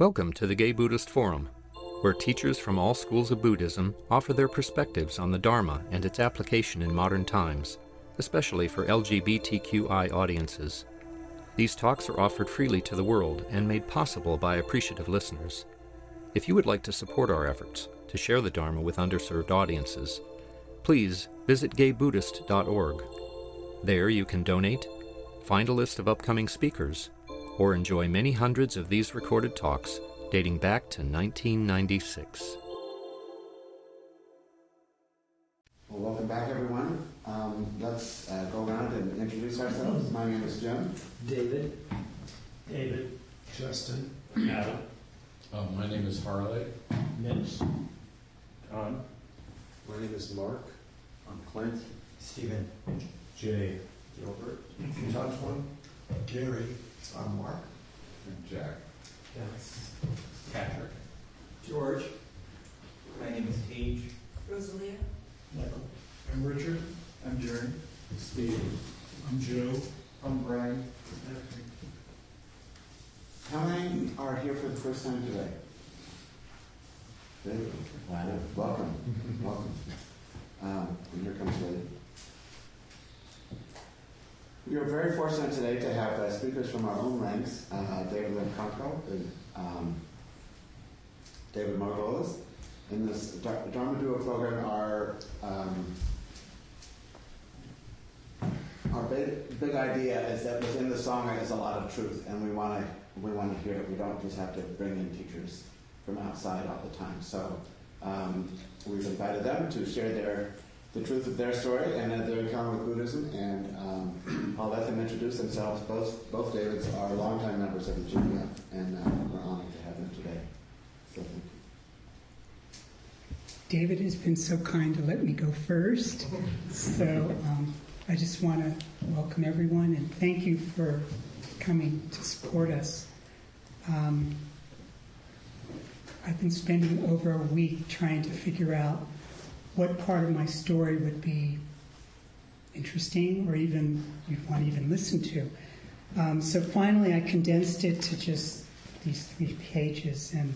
Welcome to the Gay Buddhist Forum, where teachers from all schools of Buddhism offer their perspectives on the Dharma and its application in modern times, especially for LGBTQI audiences. These talks are offered freely to the world and made possible by appreciative listeners. If you would like to support our efforts to share the Dharma with underserved audiences, please visit gaybuddhist.org. There you can donate, find a list of upcoming speakers, or enjoy many hundreds of these recorded talks dating back to 1996. Well, welcome back, everyone. Let's go around and introduce ourselves. My name is Jim. David. Justin. Adam. My name is Harley. Mitch. Don. My name is Mark. I'm Clint. Stephen. Jay. Gilbert. Joshua. Gary. I'm Mark. And Jack. Dennis. Patrick. George. My name is Paige. Rosalia. Michael. I'm Richard. I'm Jerry. Steve. I'm Joe. I'm Brian. How many are here for the first time today? David. Wow. Welcome. Welcome. And here comes Lee. We are very fortunate today to have speakers from our own ranks, David Limcaco and David Margolis. In this Dharma Duo program, our big idea is that within the sangha is a lot of truth, and we want to hear it. We don't just have to bring in teachers from outside all the time. So we've invited them to share the truth of their story and their encounter with Buddhism, and I'll let them introduce themselves. Both Davids are longtime members of the GBF, and we're honored to have them today. So thank you. David has been so kind to let me go first. So I just want to welcome everyone and thank you for coming to support us. I've been spending over a week trying to figure out what part of my story would be interesting or even you'd want to even listen to. So finally I condensed it to just these 3 pages, and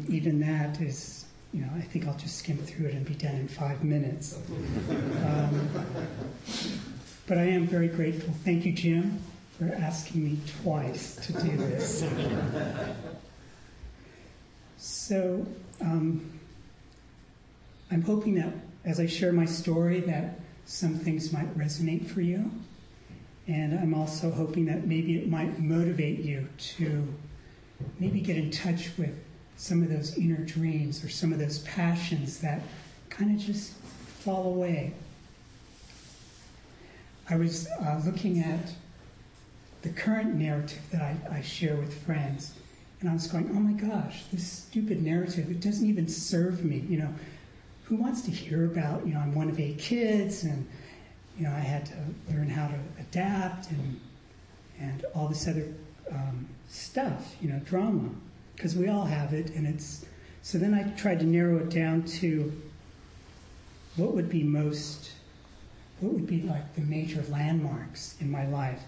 even that is, I think I'll just skim through it and be done in 5 minutes. But I am very grateful. Thank you, Jim, for asking me twice to do this. So I'm hoping that as I share my story that some things might resonate for you. And I'm also hoping that maybe it might motivate you to maybe get in touch with some of those inner dreams or some of those passions that kind of just fall away. I was looking at the current narrative that I share with friends, and I was going, oh my gosh, this stupid narrative, it doesn't even serve me. Who wants to hear about, I'm one of 8 kids, and, I had to learn how to adapt and all this other stuff, drama, because we all have it, and it's, so then I tried to narrow it down to what would be like the major landmarks in my life,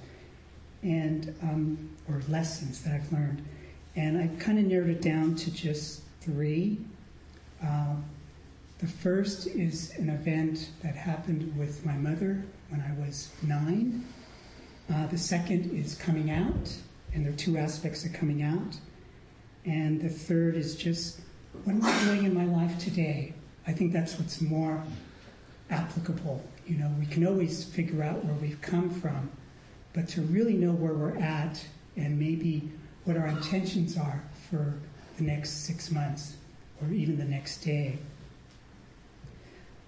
and, or lessons that I've learned. And I kind of narrowed it down to just 3. The first is an event that happened with my mother when I was 9. The second is coming out, and there are 2 aspects of coming out. And the third is just, what am I doing in my life today? I think that's what's more applicable. We can always figure out where we've come from, but to really know where we're at and maybe what our intentions are for the next 6 months or even the next day.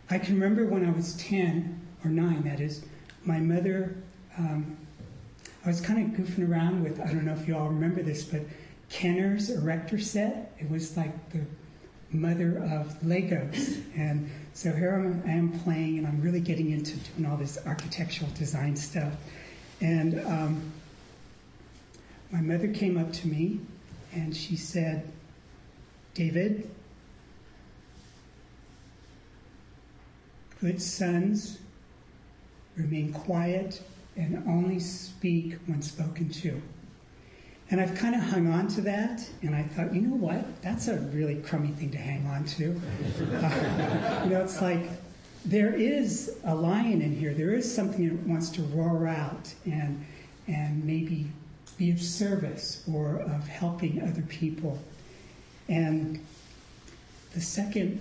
I can remember when I was 10, or 9 that is, my mother, I was kind of goofing around with, I don't know if you all remember this, but Kenner's erector set. It was like the mother of Legos. And so here I am playing, and I'm really getting into doing all this architectural design stuff. And my mother came up to me, and she said, David, good sons remain quiet and only speak when spoken to. And I've kind of hung on to that, and I thought, you know what? That's a really crummy thing to hang on to. It's like there is a lion in here. There is something that wants to roar out and maybe be of service or of helping other people. And the second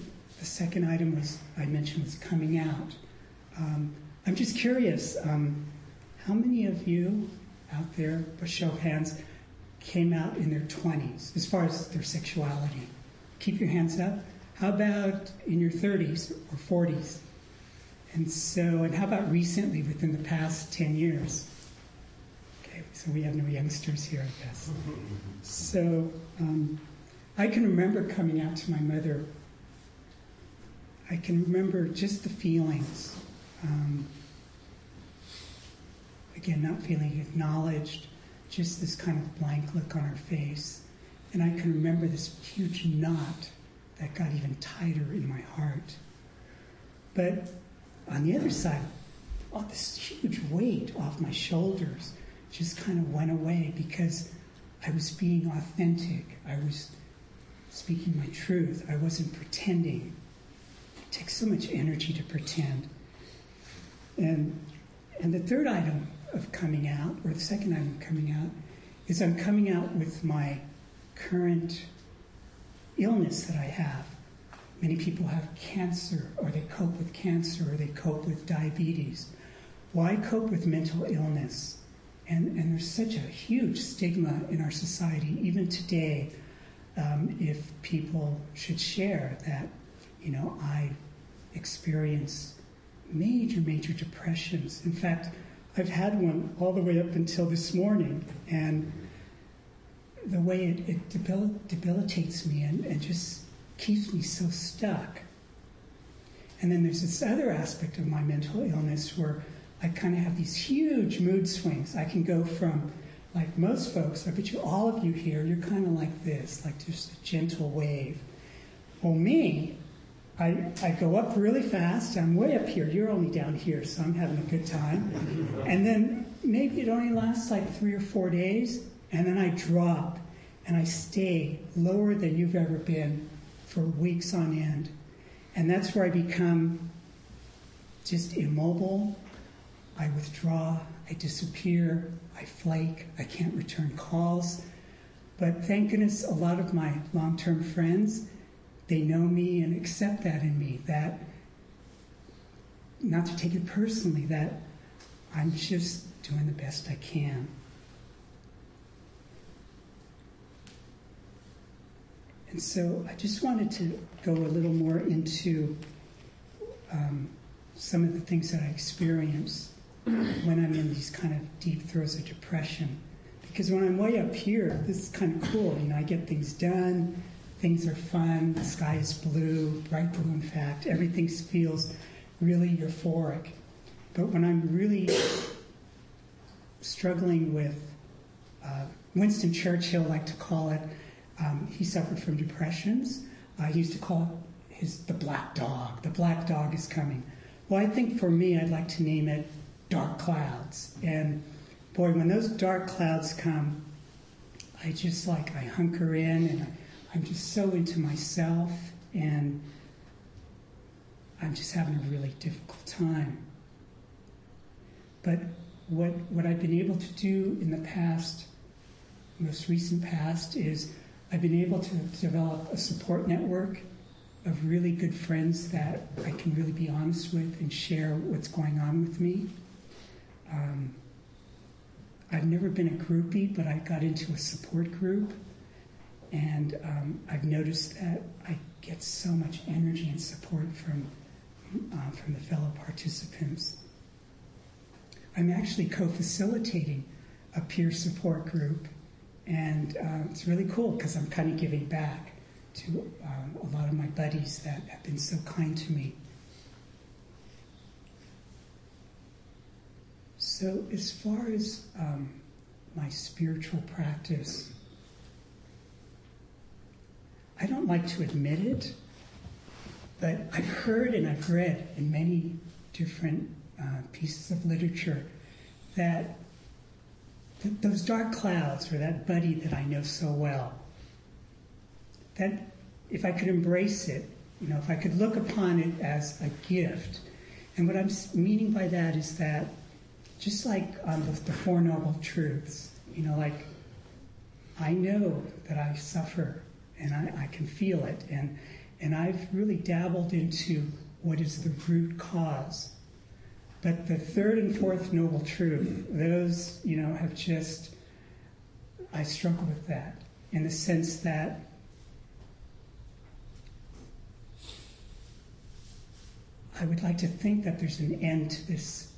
item I mentioned was coming out. I'm just curious, how many of you out there, by show of hands, came out in their 20s as far as their sexuality? Keep your hands up. How about in your 30s or 40s? And how about recently, within the past 10 years? Okay, so we have no youngsters here, I guess. So I can remember coming out to my mother. I can remember just the feelings. Again, not feeling acknowledged, just this kind of blank look on her face. And I can remember this huge knot that got even tighter in my heart. But on the other side, this huge weight off my shoulders just kind of went away because I was being authentic. I was speaking my truth. I wasn't pretending. It takes so much energy to pretend. And the third item of coming out, or the second item of coming out, is I'm coming out with my current illness that I have. Many people have cancer, or they cope with cancer, or they cope with diabetes. Why cope with mental illness? And there's such a huge stigma in our society, even today, if people should share that, I experience major depressions. In fact, I've had one all the way up until this morning, and the way it debilitates me and just keeps me so stuck. And then there's this other aspect of my mental illness where I kind of have these huge mood swings. I can go from, like most folks, I bet you all of you here, you're kind of like this, like just a gentle wave. Well, me, I go up really fast. I'm way up here. You're only down here, so I'm having a good time. And then maybe it only lasts like 3 or 4 days, and then I drop, and I stay lower than you've ever been for weeks on end. And that's where I become just immobile. I withdraw. I disappear. I flake. I can't return calls. But thank goodness a lot of my long-term friends, they know me and accept that in me, that, not to take it personally, that I'm just doing the best I can. And so I just wanted to go a little more into some of the things that I experience when I'm in these kind of deep throes of depression. Because when I'm way up here, this is kind of cool. I get things done. Things are fun, the sky is blue, bright blue in fact, everything feels really euphoric. But when I'm really struggling with, Winston Churchill liked to call it, he suffered from depressions. He used to call it the black dog. The black dog is coming. Well, I think for me, I'd like to name it dark clouds. And boy, when those dark clouds come, I hunker in and I'm just so into myself, and I'm just having a really difficult time. But what I've been able to do in the past, most recent past, is I've been able to develop a support network of really good friends that I can really be honest with and share what's going on with me. I've never been a groupie, but I got into a support group. And I've noticed that I get so much energy and support from the fellow participants. I'm actually co-facilitating a peer support group, and it's really cool because I'm kind of giving back to a lot of my buddies that have been so kind to me. So as far as my spiritual practice, I don't like to admit it, but I've heard and I've read in many different pieces of literature that those dark clouds, or that buddy that I know so well, that if I could embrace it, if I could look upon it as a gift. And what I'm meaning by that is that, just like the Four Noble Truths, like, I know that I suffer, and I can feel it, and I've really dabbled into what is the root cause. But the third and fourth noble truth, those, have just, I struggle with that in the sense that I would like to think that there's an end to this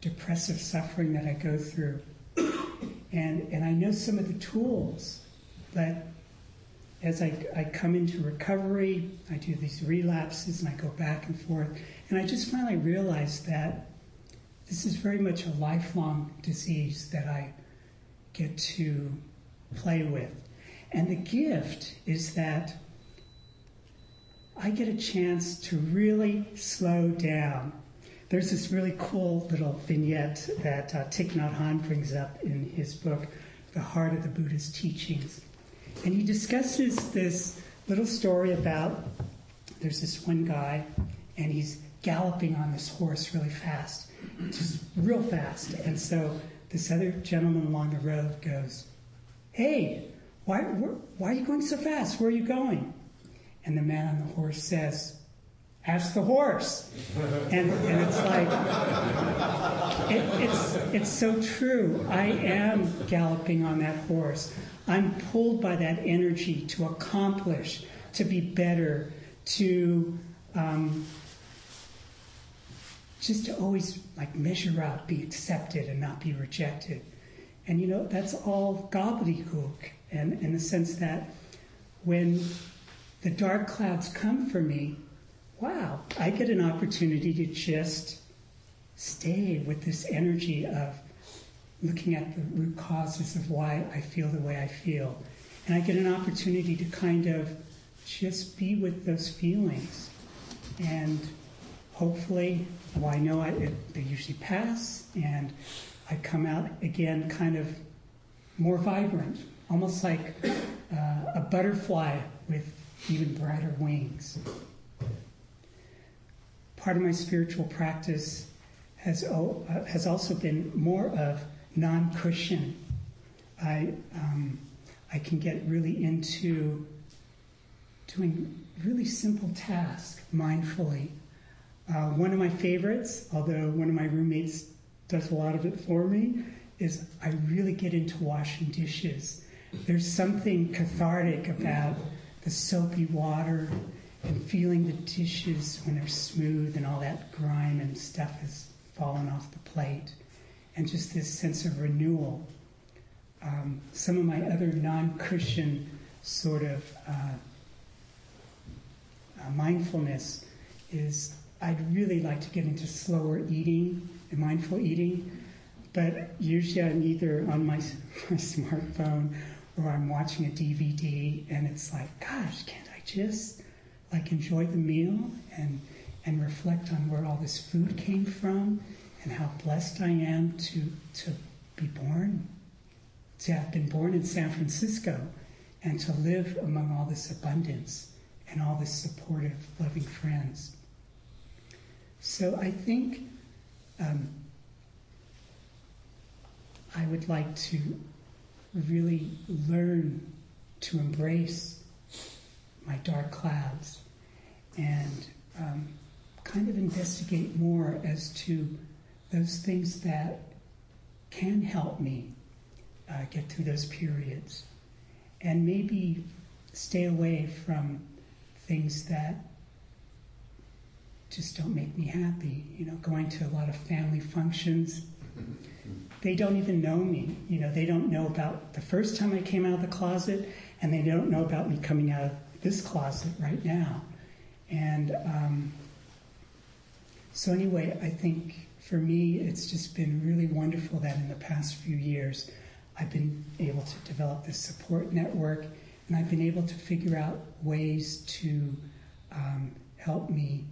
depressive suffering that I go through. And I know some of the tools, but as I come into recovery, I do these relapses and I go back and forth, and I just finally realized that this is very much a lifelong disease that I get to play with. And the gift is that I get a chance to really slow down. There's this really cool little vignette that Thich Nhat Hanh brings up in his book, The Heart of the Buddha's Teachings. And he discusses this little story about, there's this one guy, and he's galloping on this horse really fast, just real fast. And so this other gentleman along the road goes, "Hey, why are you going so fast? Where are you going?" And the man on the horse says, "Ask the horse." And it's like, it's so true. I am galloping on that horse. I'm pulled by that energy to accomplish, to be better, to just to always measure up, be accepted and not be rejected. And that's all gobbledygook, and in the sense that when the dark clouds come for me, wow, I get an opportunity to just stay with this energy of looking at the root causes of why I feel the way I feel. And I get an opportunity to kind of just be with those feelings. And hopefully, I know they usually pass, and I come out again kind of more vibrant, almost like a butterfly with even brighter wings. Part of my spiritual practice has also been more of non-cushion. I can get really into doing really simple tasks mindfully. One of my favorites, although one of my roommates does a lot of it for me, is I really get into washing dishes. There's something cathartic about the soapy water and feeling the dishes when they're smooth and all that grime and stuff has fallen off the plate, and just this sense of renewal. Some of my other non-cushion sort of mindfulness is I'd really like to get into slower eating and mindful eating, but usually I'm either on my smartphone or I'm watching a DVD, and it's like, gosh, can't I just enjoy the meal and reflect on where all this food came from and how blessed I am to be born, to have been born in San Francisco and to live among all this abundance and all this supportive, loving friends. So I think I would like to really learn to embrace my dark clouds and kind of investigate more as to those things that can help me get through those periods, and maybe stay away from things that just don't make me happy. Going to a lot of family functions, they don't even know me. They don't know about the first time I came out of the closet, and they don't know about me coming out of this closet right now. And so anyway, I think for me, it's just been really wonderful that in the past few years, I've been able to develop this support network, and I've been able to figure out ways to help me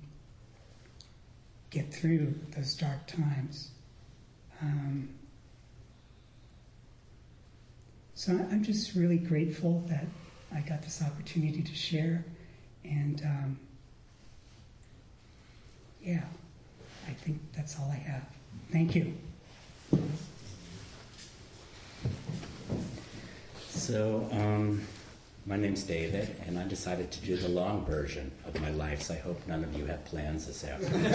get through those dark times. So I'm just really grateful that I got this opportunity to share. And yeah, I think that's all I have. Thank you. So, my name's David, and I decided to do the long version of my life, so I hope none of you have plans this afternoon.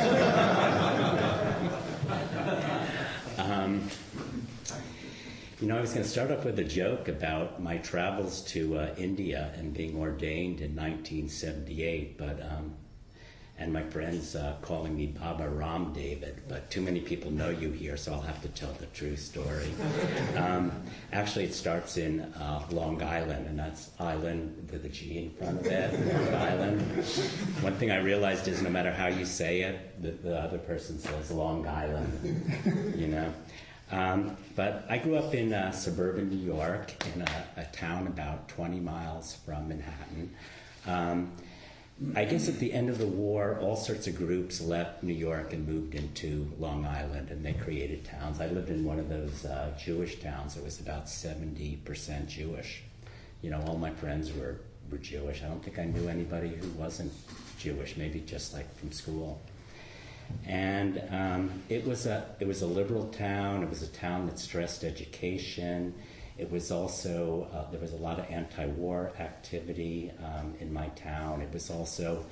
I was going to start off with a joke about my travels to India and being ordained in 1978, but and my friends calling me Baba Ram David, but too many people know you here, so I'll have to tell the true story. Actually, it starts in Long Island, and that's island with a G in front of it, Long Island. One thing I realized is no matter how you say it, the other person says Long Island, But I grew up in suburban New York, in a town about 20 miles from Manhattan. I guess at the end of the war, all sorts of groups left New York and moved into Long Island, and they created towns. I lived in one of those Jewish towns. It was about 70% Jewish. All my friends were Jewish. I don't think I knew anybody who wasn't Jewish, maybe just like from school. And it was a liberal town. It was a town that stressed education. It was also, there was a lot of anti-war activity in my town. It was also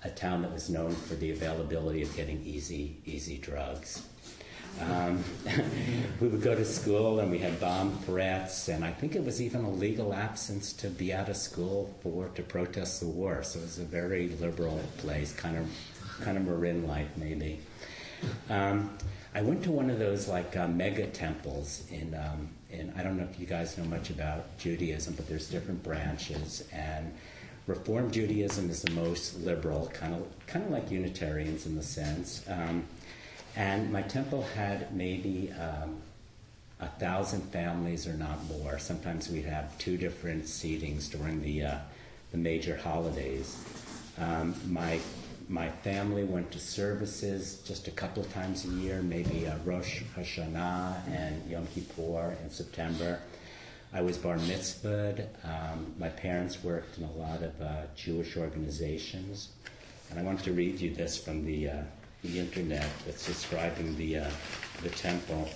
a town that was known for the availability of getting easy drugs. We would go to school and we had bomb threats, and I think it was even a legal absence to be out of school to protest the war. So it was a very liberal place, kind of Marin life maybe. I went to one of those mega temples in I don't know if you guys know much about Judaism, but there's different branches, and Reform Judaism is the most liberal, kind of like Unitarians in the sense. And my temple had maybe 1,000 families or not more. Sometimes we'd have 2 different seatings during the major holidays. My family went to services just a couple of times a year, maybe Rosh Hashanah and Yom Kippur in September. I was bar mitzvahed. My parents worked in a lot of Jewish organizations. And I want to read you this from the internet that's describing the temple.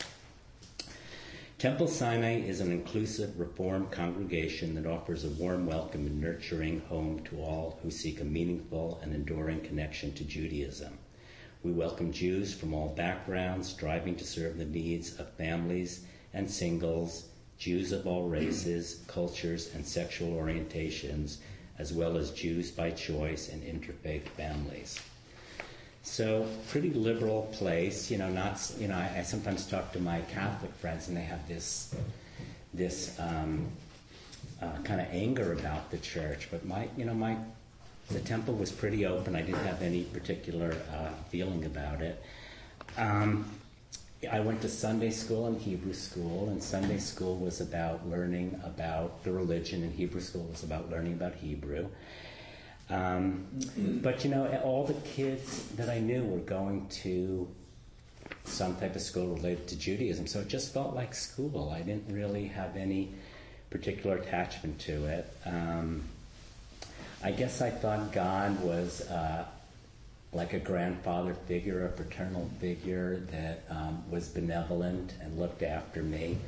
Temple Sinai is an inclusive Reform congregation that offers a warm welcome and nurturing home to all who seek a meaningful and enduring connection to Judaism. We welcome Jews from all backgrounds, striving to serve the needs of families and singles, Jews of all races, cultures, and sexual orientations, as well as Jews by choice and interfaith families. So, pretty liberal place, I sometimes talk to my Catholic friends and they have this kind of anger about the church, but the temple was pretty open. I didn't have any particular feeling about it. I went to Sunday school and Hebrew school, and Sunday school was about learning about the religion, and Hebrew school was about learning about Hebrew. But all the kids that I knew were going to some type of school related to Judaism, so it just felt like school. I didn't really have any particular attachment to it. I guess I thought God was like a grandfather figure, a paternal figure that was benevolent and looked after me.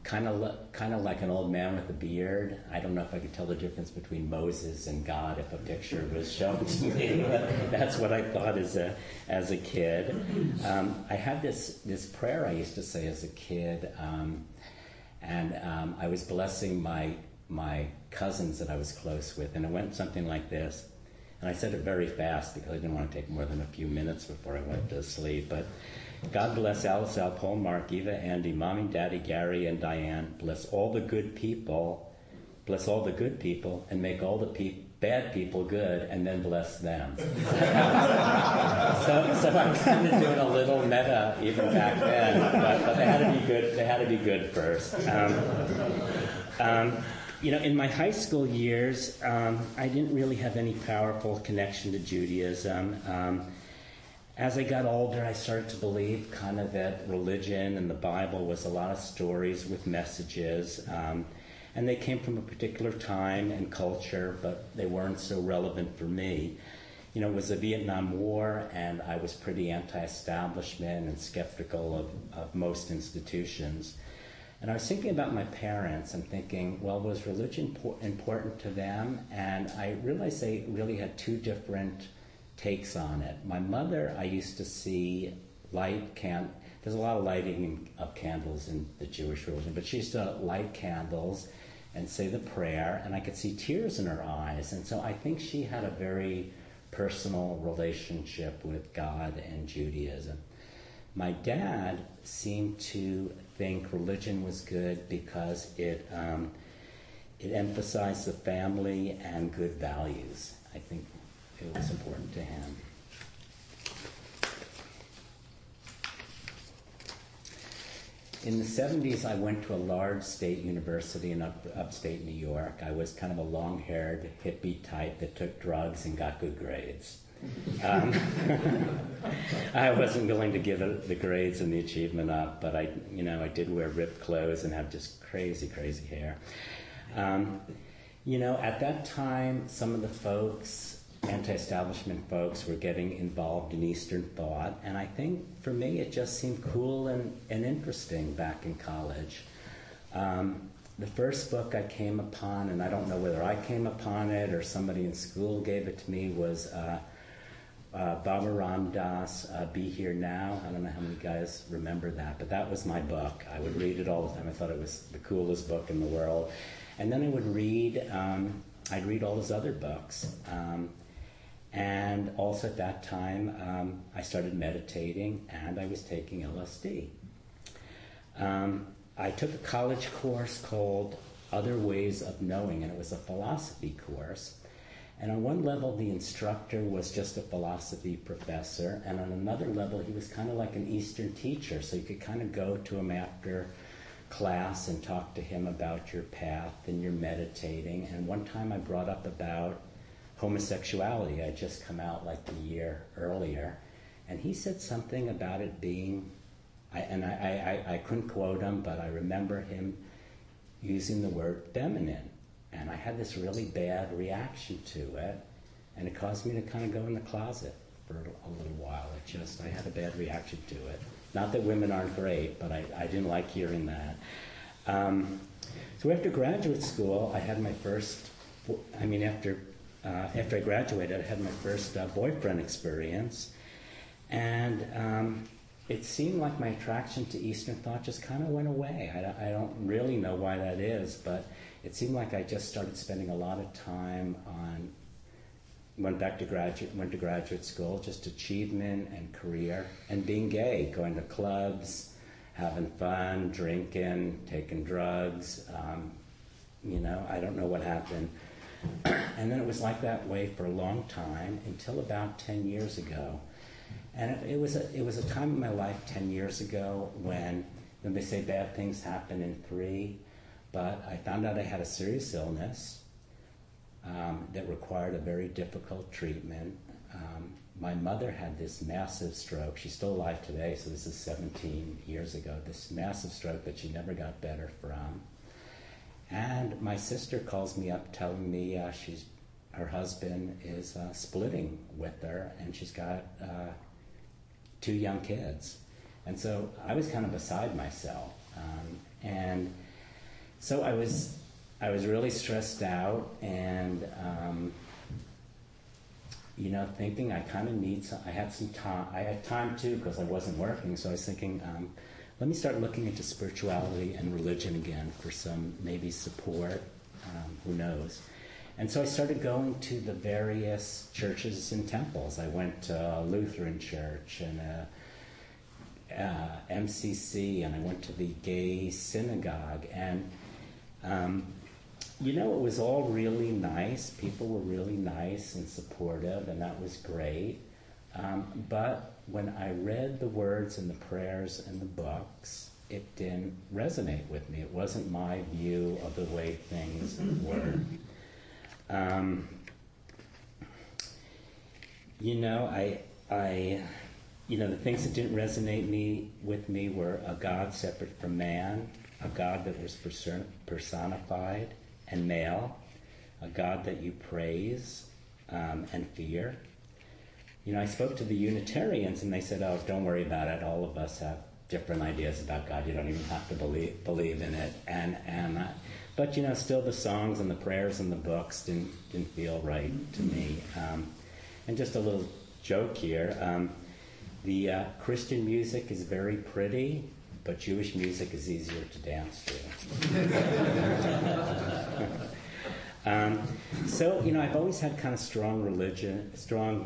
Kind of like an old man with a beard. I don't know if I could tell the difference between Moses and God if a picture was shown to me. That's what I thought as a kid. I had this prayer I used to say as a kid, and I was blessing my cousins that I was close with, and it went something like this. And I said it very fast because I didn't want to take more than a few minutes before I went to sleep. But God bless Alice, Al, Paul, Mark, Eva, Andy, Mommy, Daddy, Gary, and Diane. Bless all the good people. Bless all the good people, and make all the bad people good, and then bless them. So I'm kind of doing a little meta even back then, but they had to be good. They had to be good first. In my high school years, I didn't really have any powerful connection to Judaism. As I got older, I started to believe kind of that religion and the Bible was a lot of stories with messages, and they came from a particular time and culture, but they weren't so relevant for me. You know, it was the Vietnam War, and I was pretty anti-establishment and skeptical of most institutions. And I was thinking about my parents and thinking, well, was religion important to them? And I realized they really had two different takes on it. My mother, I used to see there's a lot of lighting of candles in the Jewish religion, but she used to light candles and say the prayer, and I could see tears in her eyes. And so I think she had a very personal relationship with God and Judaism. My dad seemed to think religion was good because it emphasized the family and good values. I think it was important to him. In the 70s, I went to a large state university in upstate New York. I was kind of a long-haired hippie type that took drugs and got good grades. I wasn't willing to give the grades and the achievement up, but I did wear ripped clothes and have just crazy, crazy hair. At that time, some of the folks, anti-establishment folks, were getting involved in Eastern thought, and I think for me it just seemed cool and interesting back in college. The first book I came upon, and I don't know whether I came upon it or somebody in school gave it to me, was Baba Ram Das, Be Here Now. I don't know how many guys remember that, but that was my book. I would read it all the time. I thought it was the coolest book in the world. And then I would I'd read all his other books. And also at that time, I started meditating and I was taking LSD. I took a college course called Other Ways of Knowing, and it was a philosophy course. And on one level, the instructor was just a philosophy professor, and on another level, he was kind of like an Eastern teacher, so you could kind of go to him after class and talk to him about your path and your meditating. And one time I brought up about homosexuality. I had just come out like a year earlier, and he said something about it being, I couldn't quote him, but I remember him using the word feminine. And I had this really bad reaction to it, and it caused me to kind of go in the closet for a little while. I had a bad reaction to it. Not that women aren't great, but I didn't like hearing that. So after graduate school, I had my first, after I graduated, I had my first boyfriend experience, and it seemed like my attraction to Eastern thought just kind of went away. I don't really know why that is, but it seemed like I just started spending a lot of time went to graduate school, just achievement and career, and being gay, going to clubs, having fun, drinking, taking drugs. I don't know what happened. And then it was like that way for a long time until about 10 years ago. And it was a time in my life 10 years ago when they say bad things happen in three, but I found out I had a serious illness that required a very difficult treatment. My mother had this massive stroke. She's still alive today, so this is 17 years ago, this massive stroke that she never got better from. And my sister calls me up telling me her husband is splitting with her, and she's got 2 young kids. And so I was kind of beside myself. And so I was really stressed out and, thinking I kind of I had some time. I had time too because I wasn't working. So I was thinking, let me start looking into spirituality and religion again for some maybe support, who knows. And so I started going to the various churches and temples. I went to a Lutheran church and MCC, and I went to the gay synagogue. And, it was all really nice. People were really nice and supportive, and that was great. But when I read the words and the prayers and the books, it didn't resonate with me. It wasn't my view of the way things were. the things that didn't resonate with me were a God separate from man, a God that was personified and male, a God that you praise and fear. I spoke to the Unitarians and they said, oh, don't worry about it. All of us have different ideas about God. You don't even have to believe in it. But still the songs and the prayers and the books didn't feel right to me. And just a little joke here. The Christian music is very pretty, but Jewish music is easier to dance to. So I've always had kind of strong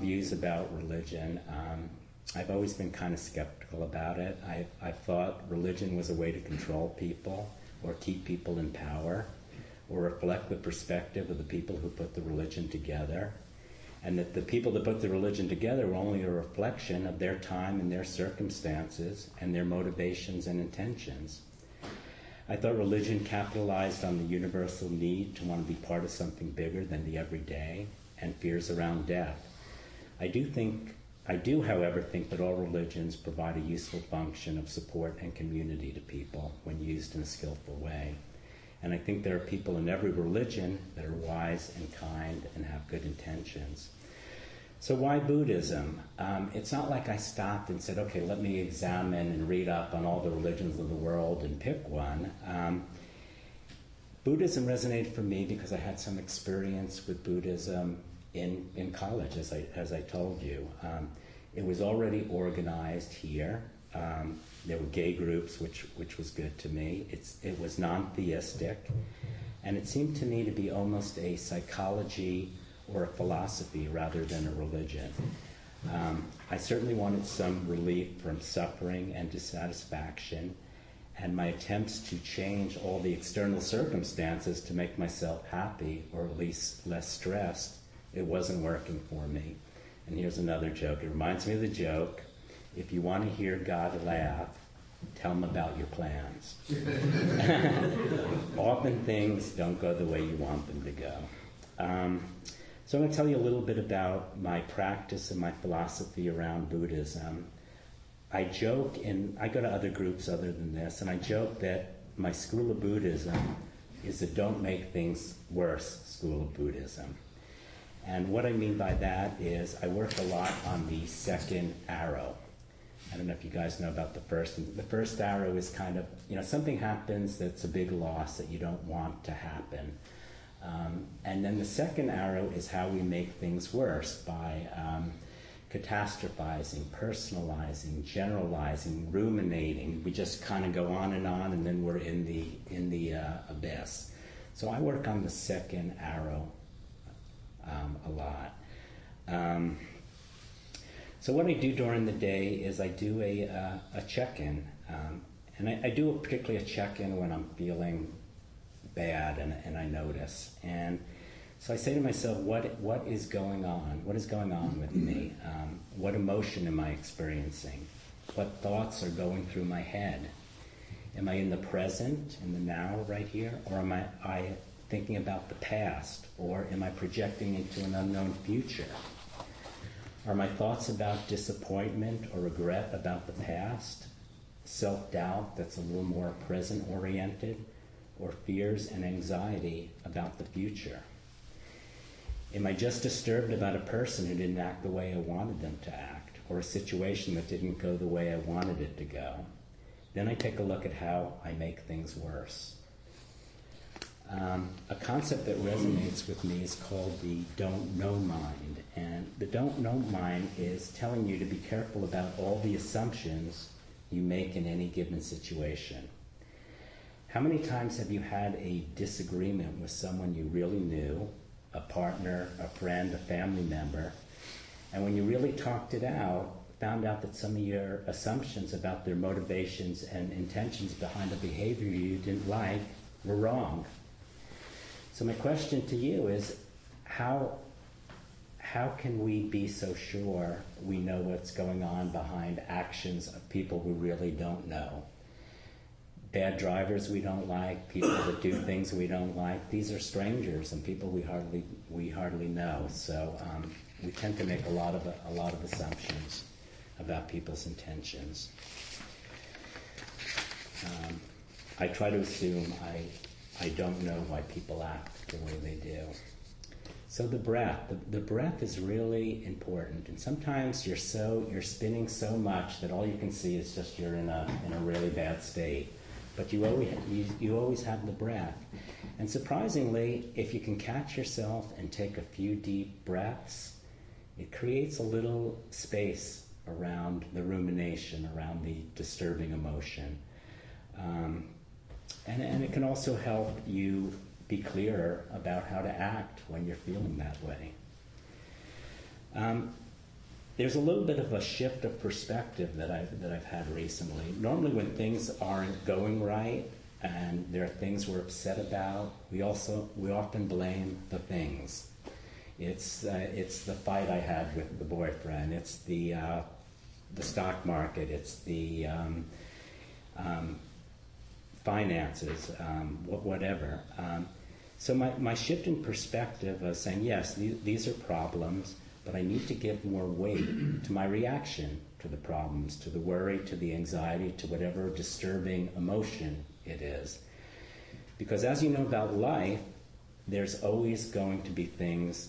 views about religion. I've always been kind of skeptical about it. I thought religion was a way to control people or keep people in power or reflect the perspective of the people who put the religion together, and that the people that put the religion together were only a reflection of their time and their circumstances and their motivations and intentions. I thought religion capitalized on the universal need to want to be part of something bigger than the everyday and fears around death. I do, however, think that all religions provide a useful function of support and community to people when used in a skillful way. And I think there are people in every religion that are wise and kind and have good intentions. So why Buddhism? It's not like I stopped and said, okay, let me examine and read up on all the religions of the world and pick one. Buddhism resonated for me because I had some experience with Buddhism in college, as I told you. It was already organized here. There were gay groups, which was good to me. It was non-theistic, and it seemed to me to be almost a psychology or a philosophy rather than a religion. I certainly wanted some relief from suffering and dissatisfaction, and my attempts to change all the external circumstances to make myself happy, or at least less stressed, it wasn't working for me. And here's another joke. It reminds me of the joke, if you want to hear God laugh, tell him about your plans. Often things don't go the way you want them to go. So I'm going to tell you a little bit about my practice and my philosophy around Buddhism. I joke, and I go to other groups other than this, and I joke that my school of Buddhism is the don't make things worse school of Buddhism. And what I mean by that is I work a lot on the second arrow. I don't know if you guys know about the first. The first arrow is kind of, something happens that's a big loss that you don't want to happen. And then the second arrow is how we make things worse by catastrophizing, personalizing, generalizing, ruminating. We just kind of go on, and then we're in the abyss. So I work on the second arrow a lot. So what I do during the day is I do a check-in, and I do particularly a check-in when I'm feeling bad and I notice. And so I say to myself, what is going on? What is going on with me? What emotion am I experiencing? What thoughts are going through my head? Am I in the present, in the now, right here? Or am I thinking about the past? Or am I projecting into an unknown future? Are my thoughts about disappointment or regret about the past? Self-doubt that's a little more present-oriented? Or fears and anxiety about the future? Am I just disturbed about a person who didn't act the way I wanted them to act, or a situation that didn't go the way I wanted it to go? Then I take a look at how I make things worse. A concept that resonates with me is called the don't know mind. And the don't know mind is telling you to be careful about all the assumptions you make in any given situation. How many times have you had a disagreement with someone you really knew, a partner, a friend, a family member, and when you really talked it out, found out that some of your assumptions about their motivations and intentions behind a behavior you didn't like were wrong? So my question to you is, how can we be so sure we know what's going on behind actions of people we really don't know? Bad drivers we don't like, people that do things we don't like. These are strangers and people we hardly know. So we tend to make a lot of assumptions about people's intentions. I try to assume I don't know why people act the way they do. So the breath is really important, and sometimes you're spinning so much that all you can see is just you're in a really bad state. But you always have the breath. And surprisingly, if you can catch yourself and take a few deep breaths, it creates a little space around the rumination, around the disturbing emotion. And it can also help you be clearer about how to act when you're feeling that way. There's a little bit of a shift of perspective that I've had recently. Normally when things aren't going right and there are things we're upset about, we often blame the things. It's the fight I had with the boyfriend. It's the stock market. It's the finances, whatever. So my shift in perspective of saying, yes, these are problems, but I need to give more weight to my reaction to the problems, to the worry, to the anxiety, to whatever disturbing emotion it is. Because as you know about life, there's always going to be things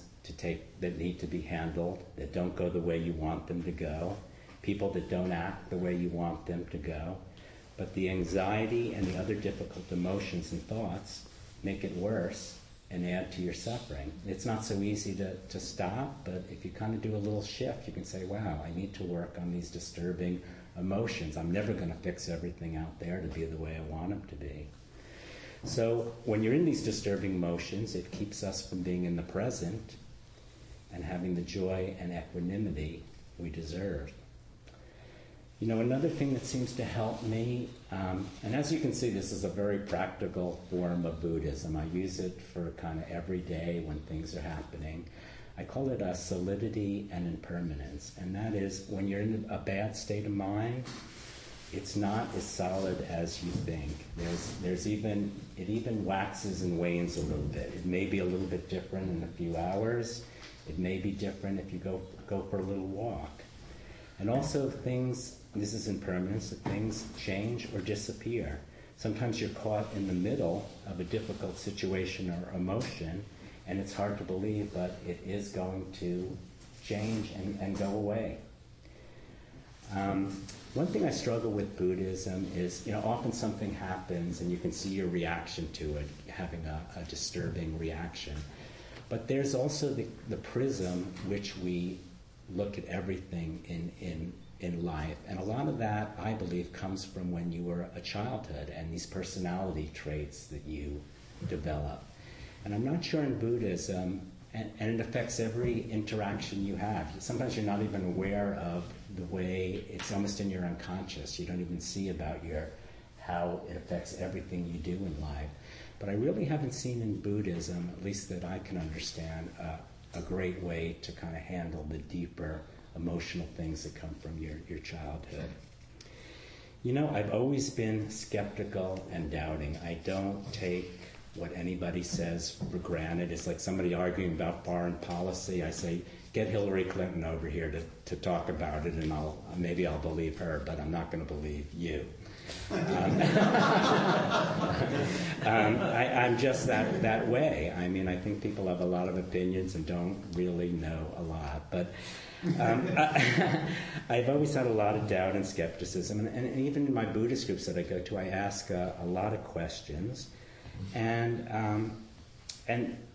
that need to be handled, that don't go the way you want them to go, people that don't act the way you want them to go. But the anxiety and the other difficult emotions and thoughts make it worse and add to your suffering. It's not so easy to stop, but if you kind of do a little shift, you can say, wow, I need to work on these disturbing emotions. I'm never going to fix everything out there to be the way I want them to be. So when you're in these disturbing emotions, it keeps us from being in the present and having the joy and equanimity we deserve. You know, another thing that seems to help me, and as you can see, this is a very practical form of Buddhism. I use it for kind of every day when things are happening. I call it a solidity and impermanence. And that is, when you're in a bad state of mind, it's not as solid as you think. It even waxes and wanes a little bit. It may be a little bit different in a few hours. It may be different if you go for a little walk. And also this is impermanence, that things change or disappear. Sometimes you're caught in the middle of a difficult situation or emotion, and it's hard to believe, but it is going to change and go away. One thing I struggle with Buddhism is, often something happens and you can see your reaction to it, having a disturbing reaction. But there's also the prism which we look at everything in life. And a lot of that, I believe, comes from when you were a childhood and these personality traits that you develop. And I'm not sure in Buddhism, and it affects every interaction you have. Sometimes you're not even aware of the way it's almost in your unconscious. You don't even see about how it affects everything you do in life. But I really haven't seen in Buddhism, at least that I can understand, a great way to kind of handle the deeper emotional things that come from your childhood. I've always been skeptical and doubting. I don't take what anybody says for granted. It's like somebody arguing about foreign policy. I say, get Hillary Clinton over here to talk about it, and maybe I'll believe her, but I'm not going to believe you. I'm just that way. I mean, I think people have a lot of opinions and don't really know a lot. But I've always had a lot of doubt and skepticism. And even in my Buddhist groups that I go to, I ask a lot of questions. And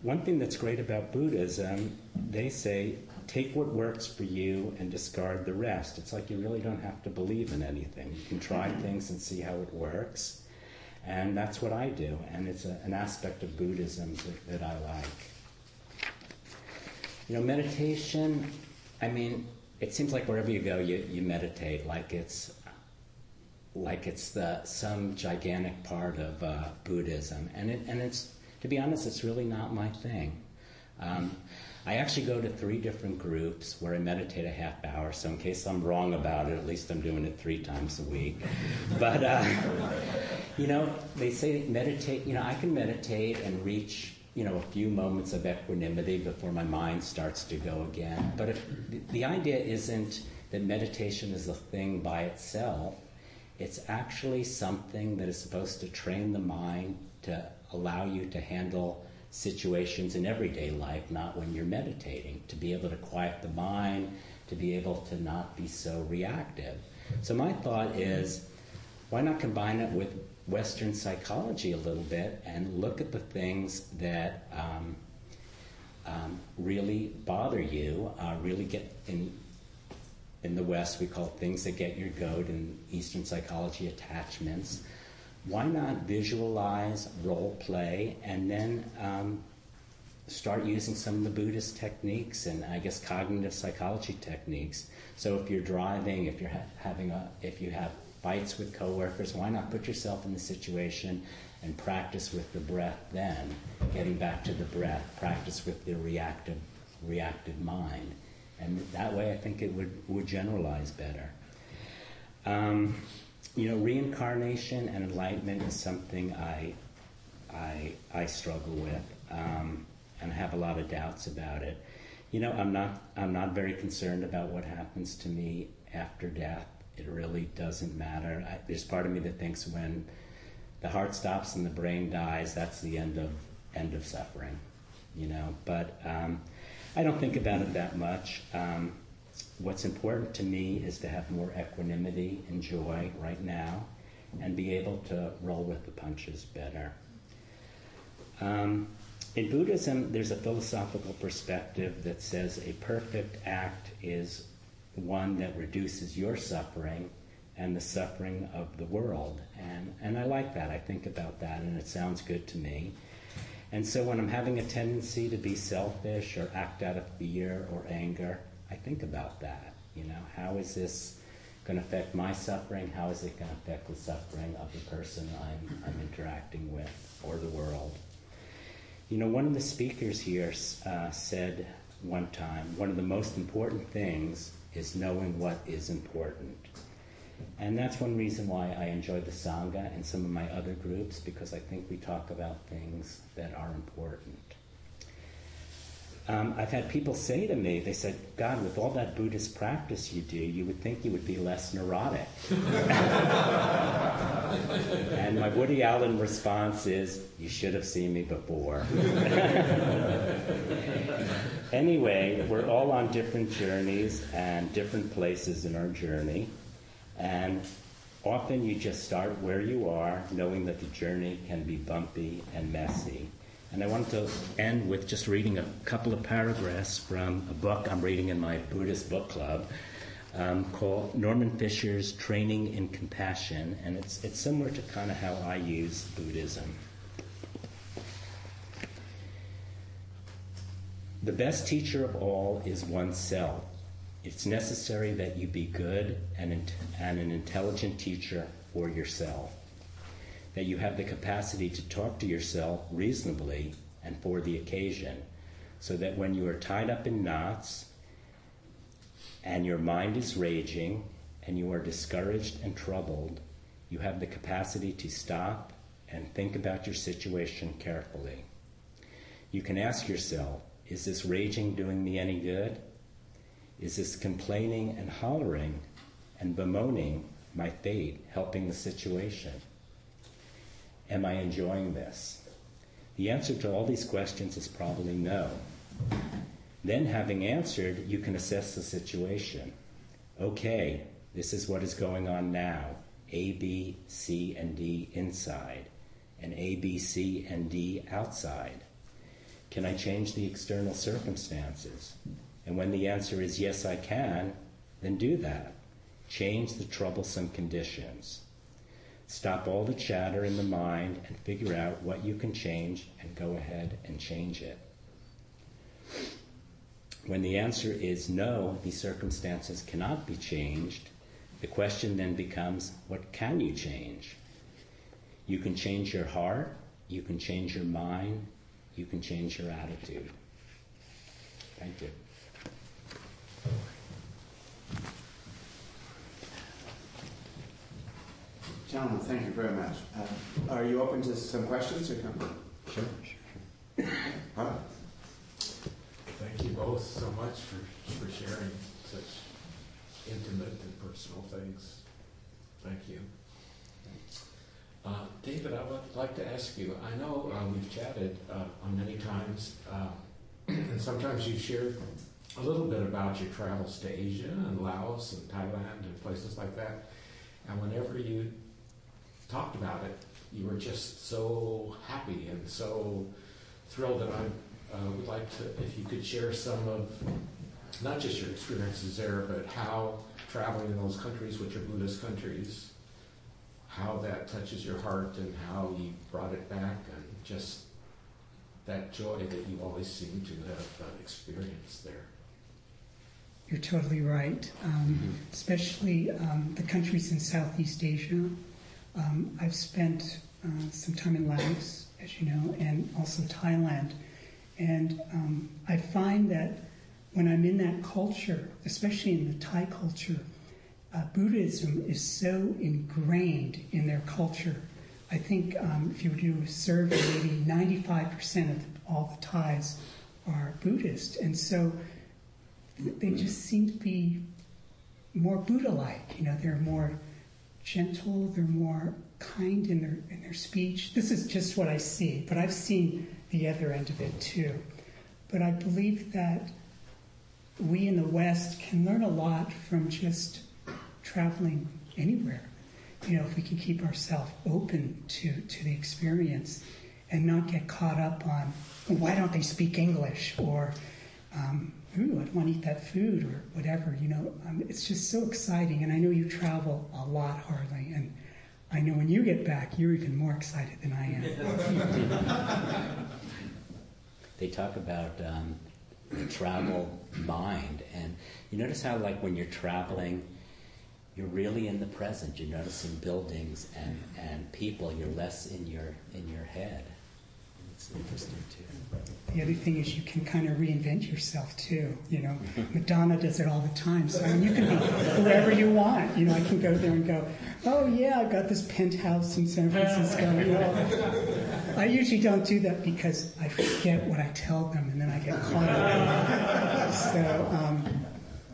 one thing that's great about Buddhism, they say, take what works for you and discard the rest. It's like you really don't have to believe in anything. You can try things and see how it works. And that's what I do. And it's an aspect of Buddhism that I like. Meditation, I mean, it seems like wherever you go, you meditate, like it's some gigantic part of Buddhism. And it's, to be honest, it's really not my thing. I actually go to 3 different groups where I meditate a half hour, so in case I'm wrong about it, at least I'm doing it 3 times a week. But, they say meditate, I can meditate and reach, a few moments of equanimity before my mind starts to go again. But the idea isn't that meditation is a thing by itself. It's actually something that is supposed to train the mind to allow you to handle situations in everyday life, not when you're meditating, to be able to quiet the mind, to be able to not be so reactive. So my thought is, why not combine it with Western psychology a little bit and look at the things that really bother you, really get in the West we call things that get your goat, in Eastern psychology attachments. Why not visualize, role play, and then start using some of the Buddhist techniques and I guess cognitive psychology techniques. So if you're driving, if you're if you have fights with coworkers, why not put yourself in the situation and practice with the breath then, getting back to the breath, practice with the reactive mind. And that way I think it would generalize better. Reincarnation and enlightenment is something I struggle with, and I have a lot of doubts about it. I'm not very concerned about what happens to me after death. It really doesn't matter. There's part of me that thinks when the heart stops and the brain dies, that's the end of suffering. But I don't think about it that much. What's important to me is to have more equanimity and joy right now and be able to roll with the punches better. In Buddhism, there's a philosophical perspective that says a perfect act is one that reduces your suffering and the suffering of the world. And I like that. I think about that, and it sounds good to me. And so when I'm having a tendency to be selfish or act out of fear or anger, I think about that. How is this going to affect my suffering? How is it going to affect the suffering of the person I'm interacting with or the world? One of the speakers here said one time, one of the most important things is knowing what is important. And that's one reason why I enjoy the sangha and some of my other groups, because I think we talk about things that are important. I've had people say to me, they said, God, with all that Buddhist practice you do, you would think you would be less neurotic. And my Woody Allen response is, you should have seen me before. Anyway, we're all on different journeys and different places in our journey. And often you just start where you are, knowing that the journey can be bumpy and messy. And I wanted to end with just reading a couple of paragraphs from a book I'm reading in my Buddhist book club called Norman Fisher's Training in Compassion. And it's similar to kind of how I use Buddhism. The best teacher of all is oneself. It's necessary that you be good and an intelligent teacher for yourself, that you have the capacity to talk to yourself reasonably and for the occasion, so that when you are tied up in knots and your mind is raging and you are discouraged and troubled, you have the capacity to stop and think about your situation carefully. You can ask yourself, is this raging doing me any good? Is this complaining and hollering and bemoaning my fate helping the situation? Am I enjoying this? The answer to all these questions is probably no. Then, having answered, you can assess the situation. Okay, this is what is going on now. A, B, C, and D inside, and A, B, C, and D outside. Can I change the external circumstances? And when the answer is yes, I can, then do that. Change the troublesome conditions. Stop all the chatter in the mind and figure out what you can change and go ahead and change it. When the answer is no, these circumstances cannot be changed, the question then becomes, what can you change? You can change your heart, you can change your mind, you can change your attitude. Thank you. Gentlemen, thank you very much. Are you open to some questions or comments? Sure. Huh? Thank you both so much for sharing such intimate and personal things. Thank you. David, I would like to ask you, I know we've chatted on many times, and sometimes you've shared a little bit about your travels to Asia and Laos and Thailand and places like that. And whenever you talked about it, you were just so happy and so thrilled that I would like to, if you could share some of, not just your experiences there, but how traveling in those countries, which are Buddhist countries, how that touches your heart and how you brought it back, and just that joy that you always seem to have experienced there. You're totally right. Especially the countries in Southeast Asia. I've spent some time in Laos, as you know, and also Thailand. And I find that when I'm in that culture, especially in the Thai culture, Buddhism is so ingrained in their culture. I think if you were to do a survey, maybe 95% of all the Thais are Buddhist. And so they just seem to be more Buddha-like. You know, they're more gentle, they're more kind in their speech. This is just what I see, but I've seen the other end of it too. But I believe that we in the West can learn a lot from just traveling anywhere. You know, if we can keep ourselves open to the experience and not get caught up on, why don't they speak English? Or, I don't want to eat that food, or whatever. You know, it's just so exciting. And I know you travel a lot, Harley, and I know when you get back, you're even more excited than I am. They talk about the travel mind, and you notice how, like, when you're traveling, you're really in the present. You're noticing buildings and people. You're less in your head. It's interesting too. The other thing is you can kind of reinvent yourself too. You know, Madonna does it all the time. So I mean, you can be whoever you want. You know, I can go there and go, oh yeah, I got this penthouse in San Francisco. You know, I usually don't do that because I forget what I tell them, and then I get caught up. So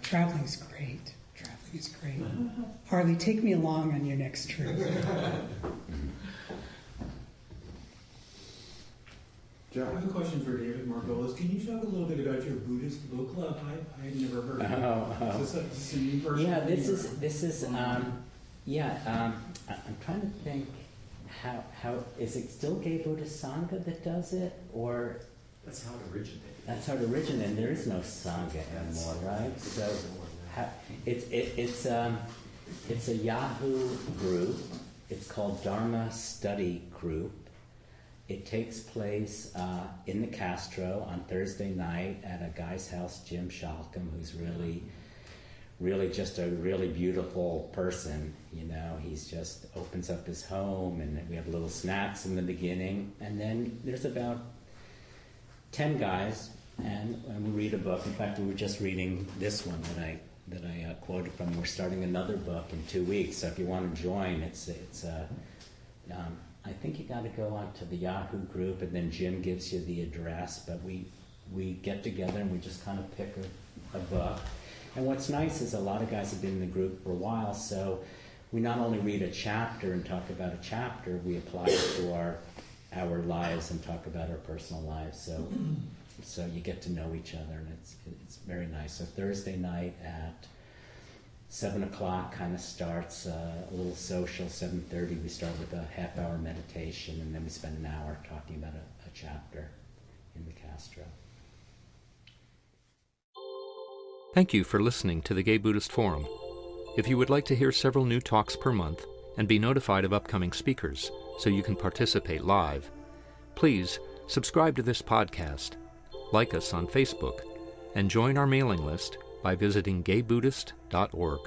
traveling's great. Traveling is great. Harley, take me along on your next trip. I have a question for David Margolis. Can you talk a little bit about your Buddhist book club? I had never heard of it. Is this a new person? Yeah, this is I'm trying to think how is it still Gay Buddhist Sangha that does it, or That's how it originated. that's how it originated? There is no Sangha anymore, right? So it's a Yahoo group. It's called Dharma Study Group. It takes place in the Castro on Thursday night at a guy's house, Jim Shalcom, who's really just a really beautiful person. You know, he's just opens up his home, and we have little snacks in the beginning, and then there's about 10 guys, and we read a book. In fact, we were just reading this one that I quoted from. We're starting another book in 2 weeks, so if you want to join, I think you got to go out to the Yahoo group, and then Jim gives you the address. But we get together and we just kind of pick a book. And what's nice is a lot of guys have been in the group for a while, so we not only read a chapter and talk about a chapter, we apply it to our lives and talk about our personal lives. So you get to know each other, and it's very nice. So Thursday night at 7 o'clock kind of starts a little social. 7:30 we start with a half-hour meditation, and then we spend an hour talking about a chapter in the Castro. Thank you for listening to the Gay Buddhist Forum. If you would like to hear several new talks per month and be notified of upcoming speakers so you can participate live, please subscribe to this podcast, like us on Facebook, and join our mailing list by visiting gaybuddhist.org.